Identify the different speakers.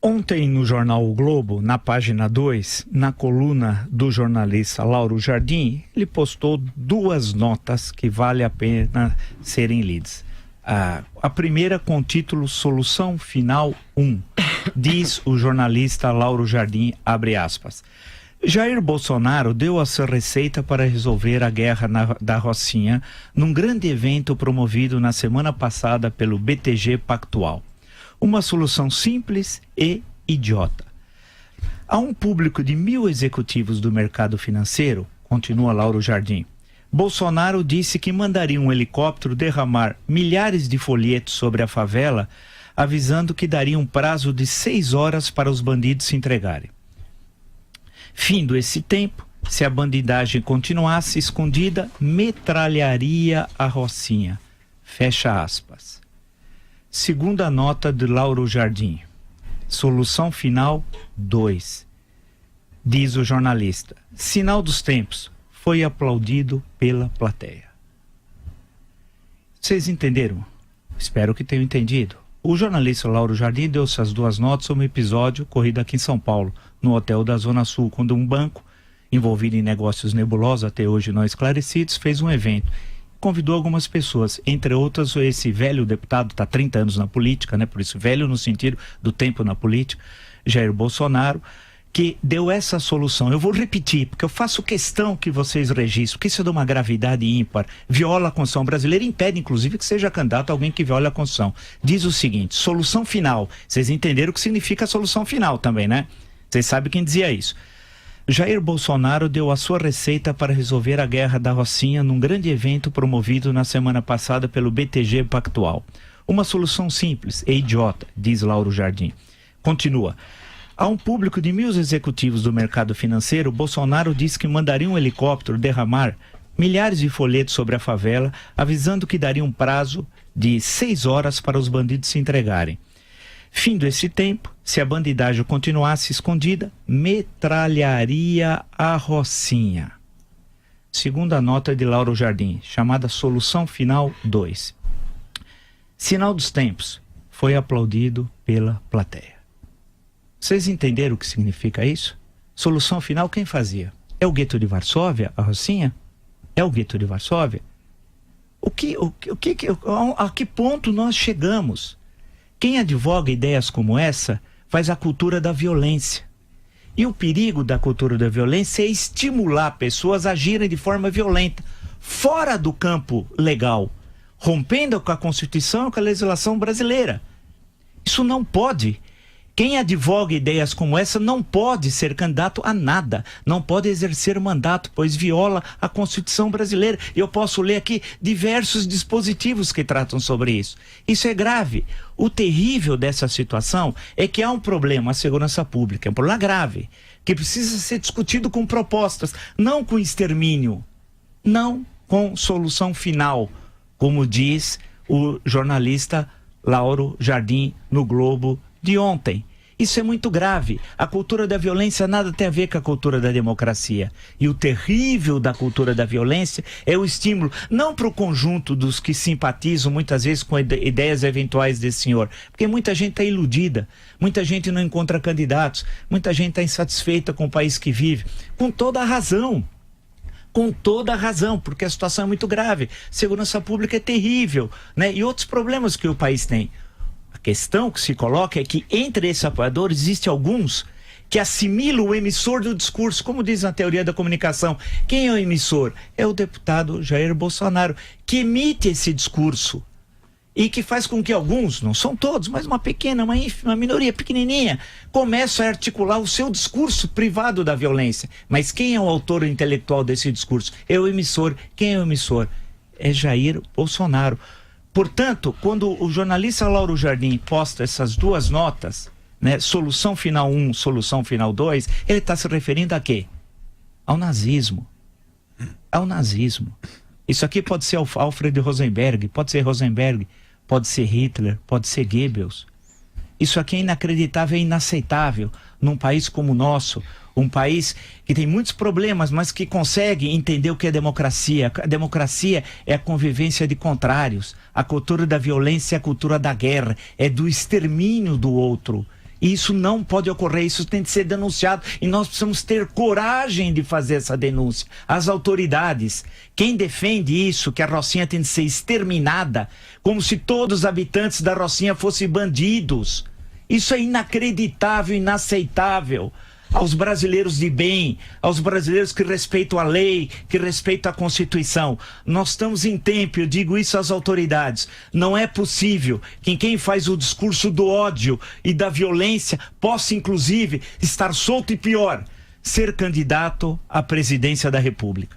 Speaker 1: Ontem, no jornal O Globo, na página 2, na coluna do jornalista Lauro Jardim, ele postou duas notas que vale a pena serem lidas. A primeira com o título Solução Final 1. Diz o jornalista Lauro Jardim, abre aspas. Jair Bolsonaro deu a sua receita para resolver a guerra da Rocinha num grande evento promovido na semana passada pelo BTG Pactual. Uma solução simples e idiota. A um público de 1.000 executivos do mercado financeiro, continua Lauro Jardim, Bolsonaro disse que mandaria um helicóptero derramar milhares de folhetos sobre a favela, avisando que daria um prazo de 6 horas para os bandidos se entregarem. Findo esse tempo, se a bandidagem continuasse escondida, metralharia a Rocinha. Fecha aspas. Segunda nota de Lauro Jardim. Solução final 2. Diz o jornalista. Sinal dos tempos. Foi aplaudido pela plateia. Vocês entenderam? Espero que tenham entendido. O jornalista Lauro Jardim deu essas duas notas sobre um episódio ocorrido aqui em São Paulo, no hotel da Zona Sul, quando um banco, envolvido em negócios nebulosos, até hoje não esclarecidos, fez um evento. Convidou algumas pessoas, entre outras esse velho deputado, está 30 anos na política, né? Por isso velho no sentido do tempo na política, Jair Bolsonaro, que deu essa solução. Eu vou repetir, porque eu faço questão que vocês registrem, porque isso é de uma gravidade ímpar, viola a Constituição brasileira, impede inclusive que seja candidato alguém que viola a Constituição. Diz o seguinte, solução final. Vocês entenderam o que significa solução final também, né? Vocês sabem quem dizia isso. Jair Bolsonaro deu a sua receita para resolver a guerra da Rocinha num grande evento promovido na semana passada pelo BTG Pactual. Uma solução simples e idiota, diz Lauro Jardim. Continua. A um público de 1.000 executivos do mercado financeiro, Bolsonaro disse que mandaria um helicóptero derramar milhares de folhetos sobre a favela, avisando que daria um prazo de 6 horas para os bandidos se entregarem. Findo esse tempo, se a bandidagem continuasse escondida, metralharia a Rocinha. Segunda nota de Lauro Jardim, chamada Solução Final 2. Sinal dos tempos, foi aplaudido pela plateia. Vocês entenderam o que significa isso? Solução final, quem fazia? É o gueto de Varsóvia, a Rocinha? É o gueto de Varsóvia? A que ponto nós chegamos? Quem advoga ideias como essa faz a cultura da violência. E o perigo da cultura da violência é estimular pessoas a agirem de forma violenta, fora do campo legal, rompendo com a Constituição e com a legislação brasileira. Isso não pode. Quem advoga ideias como essa não pode ser candidato a nada, não pode exercer mandato, pois viola a Constituição brasileira. Eu posso ler aqui diversos dispositivos que tratam sobre isso. Isso é grave. O terrível dessa situação é que há um problema à segurança pública, é um problema grave, que precisa ser discutido com propostas, não com extermínio, não com solução final, como diz o jornalista Lauro Jardim no Globo de ontem. Isso é muito grave. A cultura da violência nada tem a ver com a cultura da democracia. E o terrível da cultura da violência é o estímulo, não para o conjunto dos que simpatizam muitas vezes com ideias eventuais desse senhor, porque muita gente está iludida, muita gente não encontra candidatos, muita gente está insatisfeita com o país que vive, com toda a razão. Com toda a razão, porque a situação é muito grave. Segurança pública é terrível, né? E outros problemas que o país tem. A questão que se coloca é que entre esses apoiadores existem alguns que assimilam o emissor do discurso, como diz na teoria da comunicação. Quem é o emissor? É o deputado Jair Bolsonaro, que emite esse discurso e que faz com que alguns, não são todos, mas uma pequena, uma minoria pequenininha, começam a articular o seu discurso privado da violência. Mas quem é o autor intelectual desse discurso? É o emissor. Quem é o emissor? É Jair Bolsonaro. Portanto, quando o jornalista Lauro Jardim posta essas duas notas, né, solução final 1, solução final 2, ele está se referindo a quê? Ao nazismo. Ao nazismo. Isso aqui pode ser Alfred Rosenberg, pode ser Hitler, pode ser Goebbels. Isso aqui é inacreditável, é inaceitável num país como o nosso, um país que tem muitos problemas, mas que consegue entender o que é democracia. A democracia é a convivência de contrários. A cultura da violência é a cultura da guerra, é do extermínio do outro. E isso não pode ocorrer, isso tem que ser denunciado. E nós precisamos ter coragem de fazer essa denúncia. As autoridades, quem defende isso, que a Rocinha tem que ser exterminada, como se todos os habitantes da Rocinha fossem bandidos. Isso é inacreditável, inaceitável. Aos brasileiros de bem, aos brasileiros que respeitam a lei, que respeitam a Constituição. Nós estamos em tempo, eu digo isso às autoridades. Não é possível que quem faz o discurso do ódio e da violência possa, inclusive, estar solto e pior, ser candidato à presidência da República.